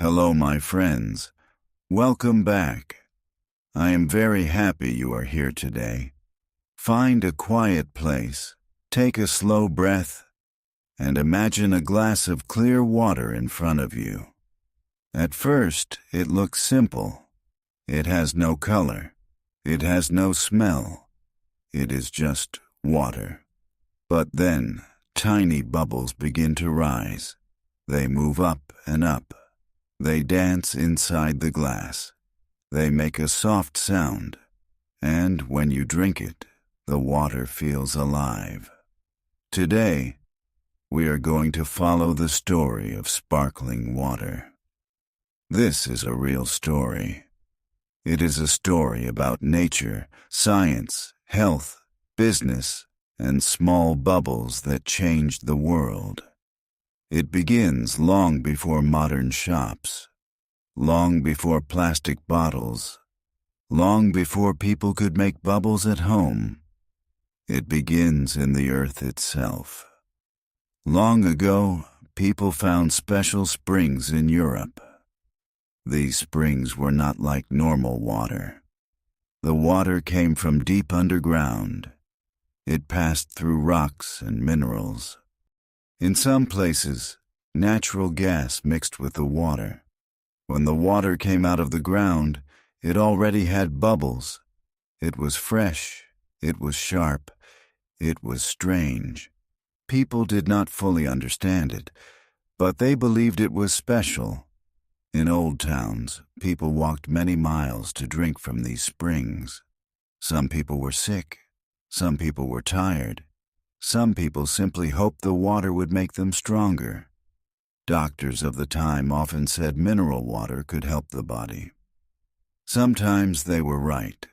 Hello, my friends. Welcome back. I am very happy you are here today. Find a quiet place, take a slow breath, and imagine a glass of clear water in front of you. At first, it looks simple. It has no color. It has no smell. It is just water. But then, tiny bubbles begin to rise. They move up and up. They dance inside the glass. They make a soft sound, and when you drink it, the water feels alive. Today, we are going to follow the story of sparkling water. This is a real story. It is a story about nature, science, health, business, and small bubbles that changed the world. It begins long before modern shops, long before plastic bottles, long before people could make bubbles at home. It begins in the earth itself. Long ago, people found special springs in Europe. These springs were not like normal water. The water came from deep underground. It passed through rocks and minerals. In some places, natural gas mixed with the water. When the water came out of the ground, it already had bubbles. It was fresh. It was sharp. It was strange. People did not fully understand it, but they believed it was special. In old towns, people walked many miles to drink from these springs. Some people were sick. Some people were tired. Some people simply hoped the water would make them stronger. Doctors of the time often said mineral water could help the body. Sometimes they were right.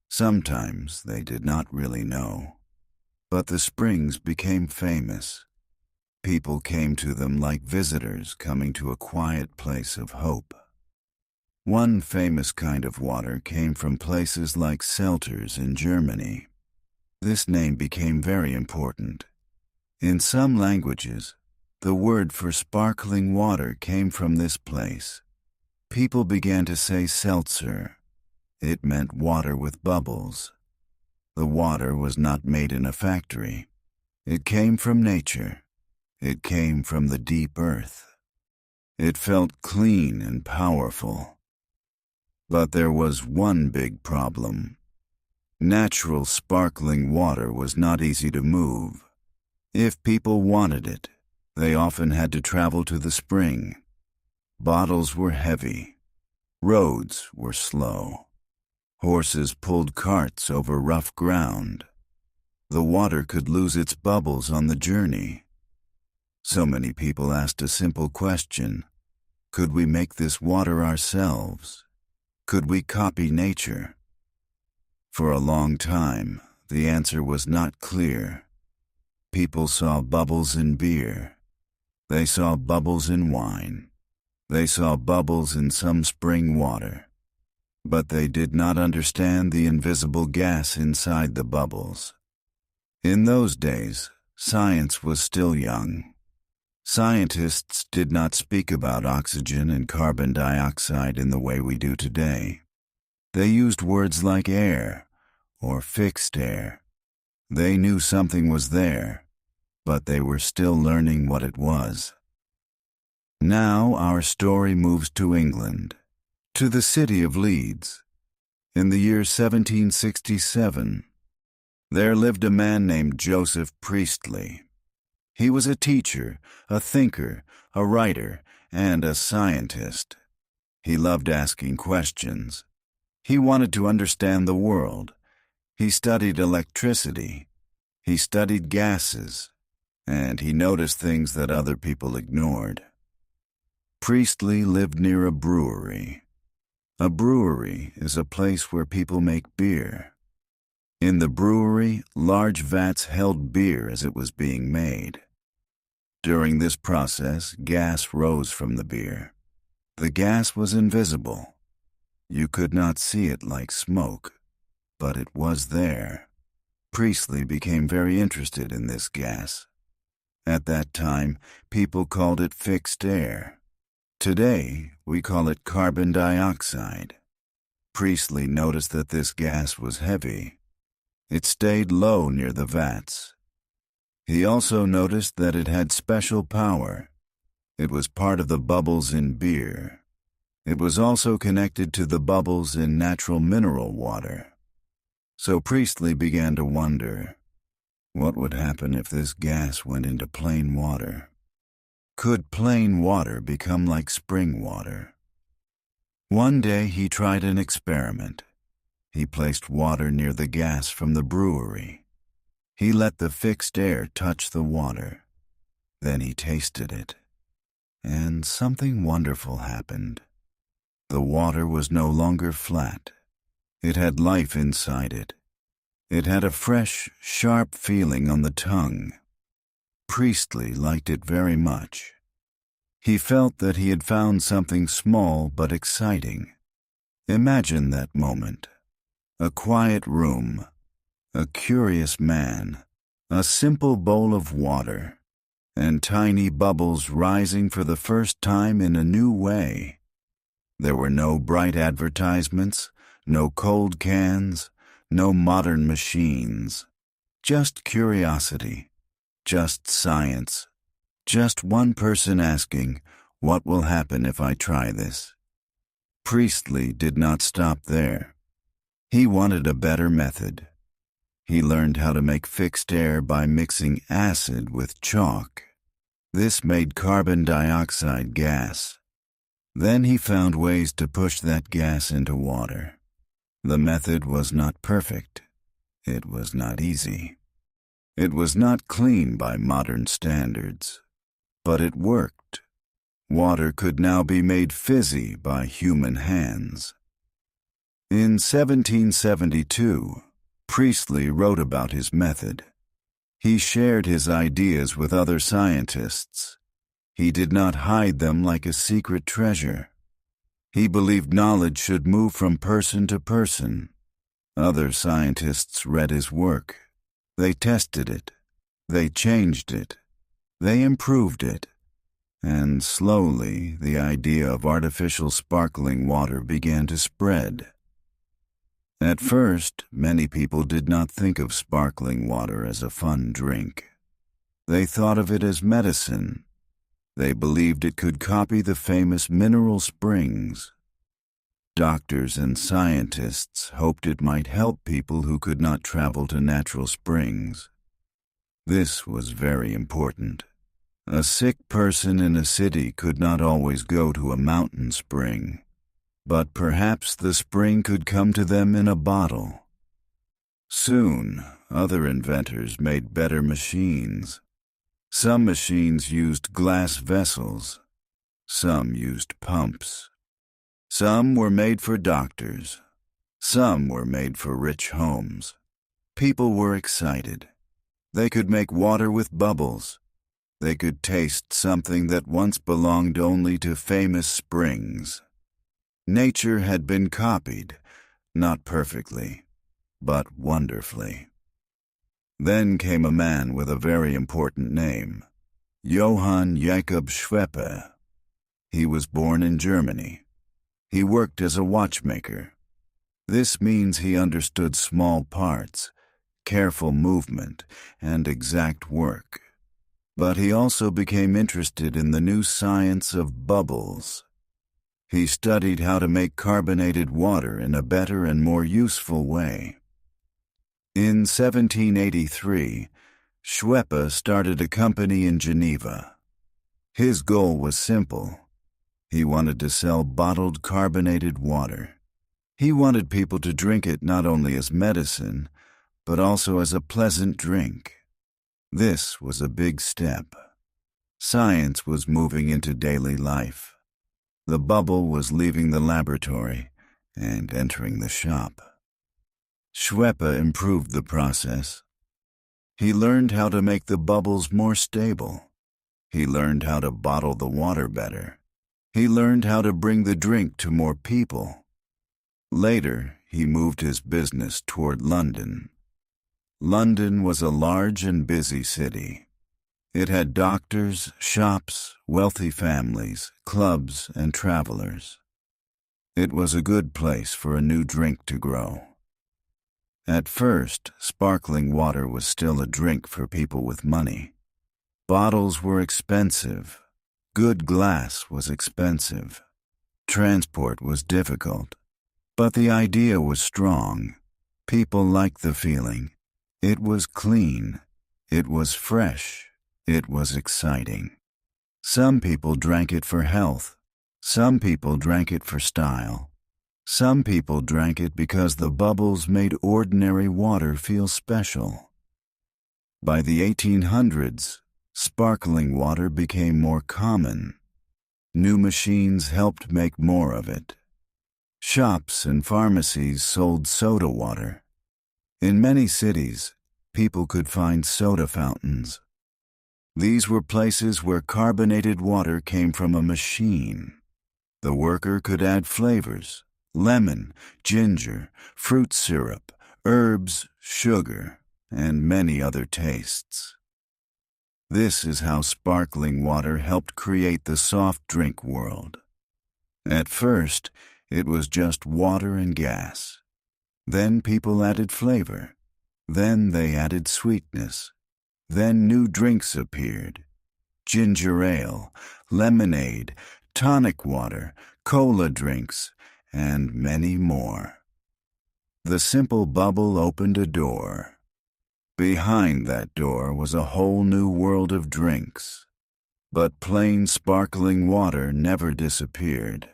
Sometimes they did not really know. But the springs became famous. People came to them like visitors coming to a quiet place of hope. One famous kind of water came from places like Selters in Germany. This name became very important. In some languages, the word for sparkling water came from this place. People began to say seltzer. It meant water with bubbles. The water was not made in a factory. It came from nature. It came from the deep earth. It felt clean and powerful. But there was one big problem. Natural sparkling water was not easy to move. If people wanted it, they often had to travel to the spring. Bottles were heavy. Roads were slow. Horses pulled carts over rough ground. The water could lose its bubbles on the journey. So many people asked a simple question. Could we make this water ourselves? Could we copy nature? For a long time, the answer was not clear. People saw bubbles in beer. They saw bubbles in wine. They saw bubbles in some spring water. But they did not understand the invisible gas inside the bubbles. In those days, science was still young. Scientists did not speak about oxygen and carbon dioxide in the way we do today. They used words like air or fixed air. They knew something was there, but they were still learning what it was. Now our story moves to England, to the city of Leeds. In the year 1767, there lived a man named Joseph Priestley. He was a teacher, a thinker, a writer, and a scientist. He loved asking questions. He wanted to understand the world. He studied electricity. He studied gases. And he noticed things that other people ignored. Priestley lived near a brewery. A brewery is a place where people make beer. In the brewery, large vats held beer as it was being made. During this process, gas rose from the beer. The gas was invisible. You could not see it like smoke, but it was there. Priestley became very interested in this gas. At that time, people called it fixed air. Today, we call it carbon dioxide. Priestley noticed that this gas was heavy. It stayed low near the vats. He also noticed that it had special power. It was part of the bubbles in beer. It was also connected to the bubbles in natural mineral water. So Priestley began to wonder, what would happen if this gas went into plain water? Could plain water become like spring water? One day he tried an experiment. He placed water near the gas from the brewery. He let the fixed air touch the water. Then he tasted it. And something wonderful happened. The water was no longer flat. It had life inside it. It had a fresh, sharp feeling on the tongue. Priestley liked it very much. He felt that he had found something small but exciting. Imagine that moment. A quiet room, a curious man, a simple bowl of water, and tiny bubbles rising for the first time in a new way. There were no bright advertisements, no cold cans, no modern machines. Just curiosity, just science, just one person asking, what will happen if I try this? Priestley did not stop there. He wanted a better method. He learned how to make fixed air by mixing acid with chalk. This made carbon dioxide gas. Then he found ways to push that gas into water. The method was not perfect. It was not easy. It was not clean by modern standards. But it worked. Water could now be made fizzy by human hands. In 1772, Priestley wrote about his method. He shared his ideas with other scientists. He did not hide them like a secret treasure. He believed knowledge should move from person to person. Other scientists read his work. They tested it. They changed it. They improved it. And slowly, the idea of artificial sparkling water began to spread. At first, many people did not think of sparkling water as a fun drink. They thought of it as medicine. They believed it could copy the famous mineral springs. Doctors and scientists hoped it might help people who could not travel to natural springs. This was very important. A sick person in a city could not always go to a mountain spring, but perhaps the spring could come to them in a bottle. Soon, other inventors made better machines. Some machines used glass vessels. Some used pumps. Some were made for doctors. Some were made for rich homes. People were excited. They could make water with bubbles. They could taste something that once belonged only to famous springs. Nature had been copied, not perfectly, but wonderfully. Then came a man with a very important name, Johann Jakob Schweppe. He was born in Germany. He worked as a watchmaker. This means he understood small parts, careful movement, and exact work. But he also became interested in the new science of bubbles. He studied how to make carbonated water in a better and more useful way. In 1783, Schweppe started a company in Geneva. His goal was simple. He wanted to sell bottled carbonated water. He wanted people to drink it not only as medicine, but also as a pleasant drink. This was a big step. Science was moving into daily life. The bubble was leaving the laboratory and entering the shop. Schweppe improved the process. He learned how to make the bubbles more stable. He learned how to bottle the water better. He learned how to bring the drink to more people. Later, he moved his business toward London. London was a large and busy city. It had doctors, shops, wealthy families, clubs, and travelers. It was a good place for a new drink to grow. At first, sparkling water was still a drink for people with money. Bottles were expensive. Good glass was expensive. Transport was difficult. But the idea was strong. People liked the feeling. It was clean. It was fresh. It was exciting. Some people drank it for health. Some people drank it for style. Some people drank it because the bubbles made ordinary water feel special. By the 1800s, sparkling water became more common. New machines helped make more of it. Shops and pharmacies sold soda water. In many cities, people could find soda fountains. These were places where carbonated water came from a machine. The worker could add flavors: lemon, ginger, fruit syrup, herbs, sugar, and many other tastes. This is how sparkling water helped create the soft drink world. At first, it was just water and gas. Then people added flavor. Then they added sweetness. Then new drinks appeared: ginger ale, lemonade, tonic water, cola drinks, and many more. The simple bubble opened a door. Behind that door was a whole new world of drinks. But plain sparkling water never disappeared.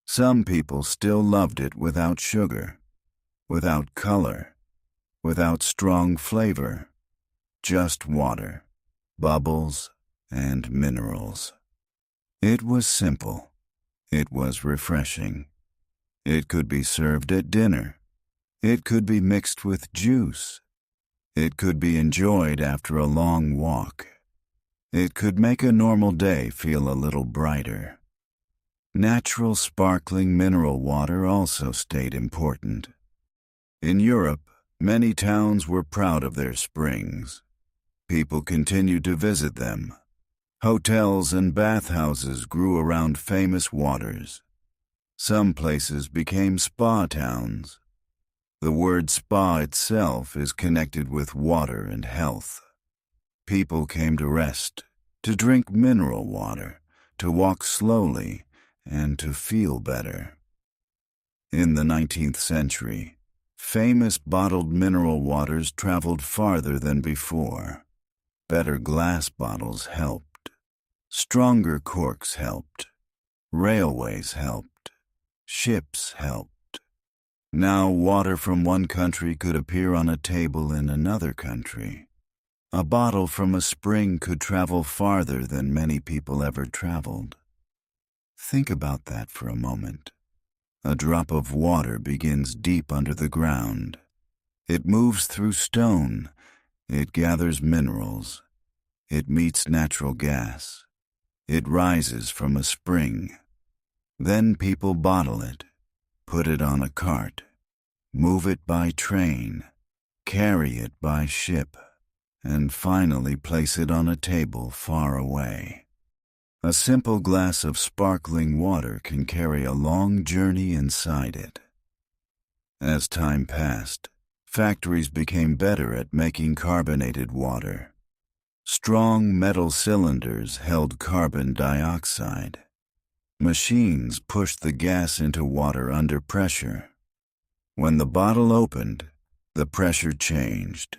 Some people still loved it without sugar, without color, without strong flavor. Just water, bubbles, and minerals. It was simple. It was refreshing. It could be served at dinner. It could be mixed with juice. It could be enjoyed after a long walk. It could make a normal day feel a little brighter. Natural sparkling mineral water also stayed important. In Europe, many towns were proud of their springs. People continued to visit them. Hotels and bathhouses grew around famous waters. Some places became spa towns. The word spa itself is connected with water and health. People came to rest, to drink mineral water, to walk slowly, and to feel better. In the 19th century, famous bottled mineral waters traveled farther than before. Better glass bottles helped. Stronger corks helped. Railways helped. Ships helped. Now water from one country could appear on a table in another country. A bottle from a spring could travel farther than many people ever traveled. Think about that for a moment. A drop of water begins deep under the ground. It moves through stone. It gathers minerals. It meets natural gas. It rises from a spring. Then people bottle it, put it on a cart, move it by train, carry it by ship, and finally place it on a table far away. A simple glass of sparkling water can carry a long journey inside it. As time passed, factories became better at making carbonated water. Strong metal cylinders held carbon dioxide. Machines pushed the gas into water under pressure. When the bottle opened, the pressure changed,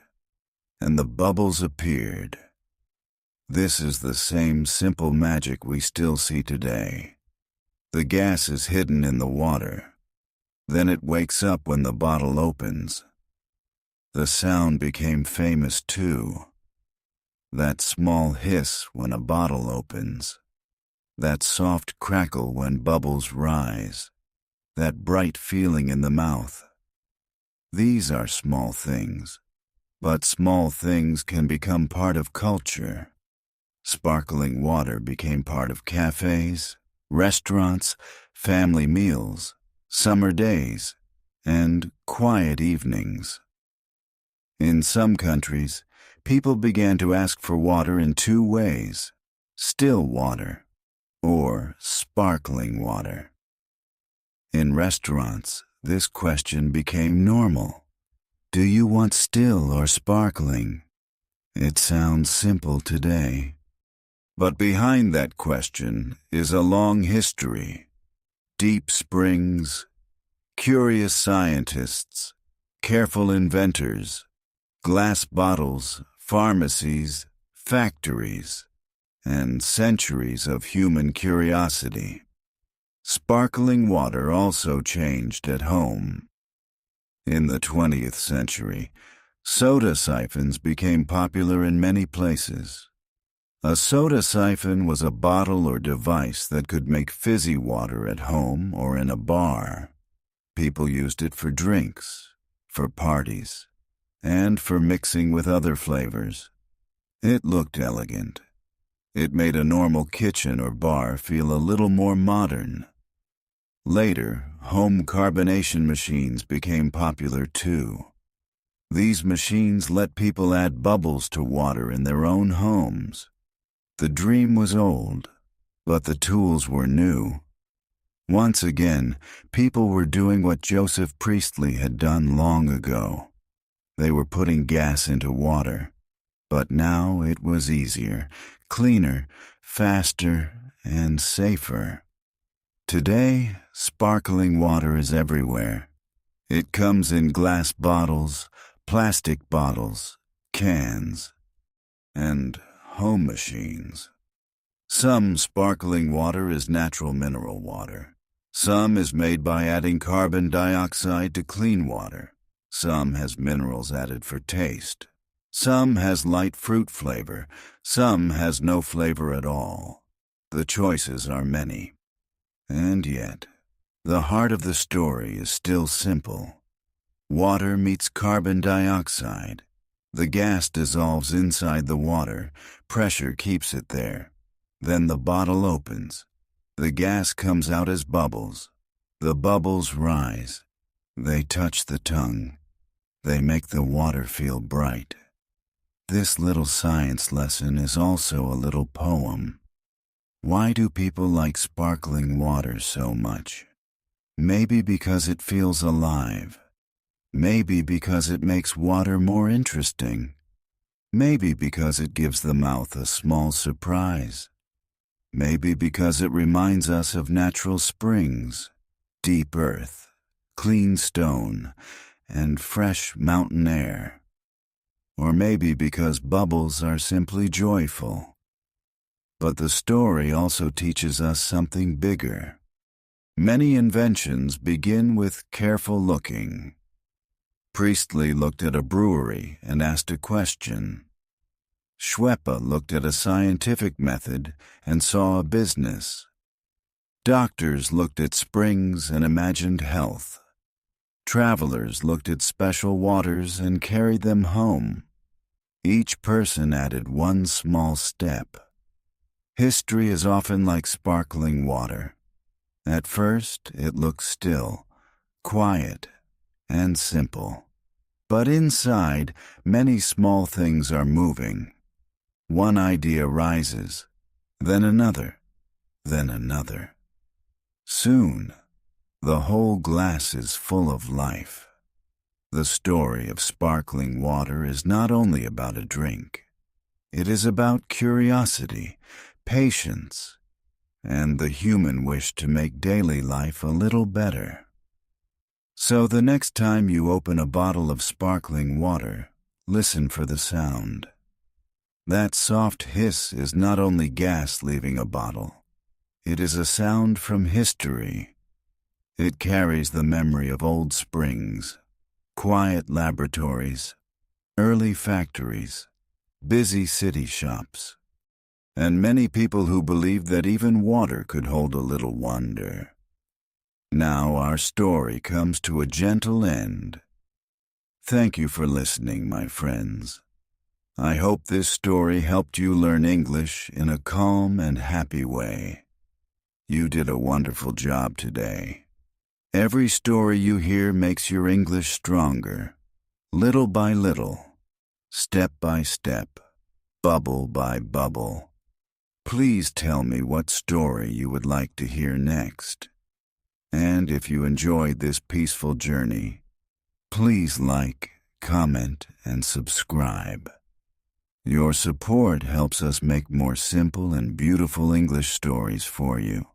and the bubbles appeared. This is the same simple magic we still see today. The gas is hidden in the water. Then it wakes up when the bottle opens. The sound became famous too. That small hiss when a bottle opens. That soft crackle when bubbles rise. That bright feeling in the mouth. These are small things, but small things can become part of culture. Sparkling water became part of cafés, restaurants, family meals, summer days, and quiet evenings. In some countries, people began to ask for water in two ways: still water or sparkling water. In restaurants, this question became normal. Do you want still or sparkling? It sounds simple today. But behind that question is a long history. Deep springs, curious scientists, careful inventors, glass bottles, pharmacies, factories, and centuries of human curiosity. Sparkling water also changed at home. In the 20th century, soda siphons became popular in many places. A soda siphon was a bottle or device that could make fizzy water at home or in a bar. People used it for drinks, for parties, and for mixing with other flavors. It looked elegant. It made a normal kitchen or bar feel a little more modern. Later, home carbonation machines became popular too. These machines let people add bubbles to water in their own homes. The dream was old, but the tools were new. Once again, people were doing what Joseph Priestley had done long ago. They were putting gas into water. But now it was easier, cleaner, faster, and safer. Today, sparkling water is everywhere. It comes in glass bottles, plastic bottles, cans, and home machines. Some sparkling water is natural mineral water. Some is made by adding carbon dioxide to clean water. Some has minerals added for taste. Some has light fruit flavor. Some has no flavor at all. The choices are many. And yet, the heart of the story is still simple. Water meets carbon dioxide. The gas dissolves inside the water. Pressure keeps it there. Then the bottle opens. The gas comes out as bubbles. The bubbles rise. They touch the tongue. They make the water feel bright. This little science lesson is also a little poem. Why do people like sparkling water so much? Maybe because it feels alive. Maybe because it makes water more interesting. Maybe because it gives the mouth a small surprise. Maybe because it reminds us of natural springs, deep earth, clean stone, and fresh mountain air. Or maybe because bubbles are simply joyful. But the story also teaches us something bigger. Many inventions begin with careful looking. Priestley looked at a brewery and asked a question. Schweppe looked at a scientific method and saw a business. Doctors looked at springs and imagined health. Travelers looked at special waters and carried them home. Each person added one small step. History is often like sparkling water. At first, it looks still, quiet, and simple. But inside, many small things are moving. One idea rises, then another, then another. Soon, the whole glass is full of life. The story of sparkling water is not only about a drink. It is about curiosity, patience, and the human wish to make daily life a little better. So the next time you open a bottle of sparkling water, listen for the sound. That soft hiss is not only gas leaving a bottle. It is a sound from history. It carries the memory of old springs, quiet laboratories, early factories, busy city shops, and many people who believed that even water could hold a little wonder. Now our story comes to a gentle end. Thank you for listening, my friends. I hope this story helped you learn English in a calm and happy way. You did a wonderful job today. Every story you hear makes your English stronger, little by little. step by step, bubble by bubble. Please tell me what story you would like to hear next. And if you enjoyed this peaceful journey, please like, comment, and subscribe. Your support helps us make more simple and beautiful English stories for you.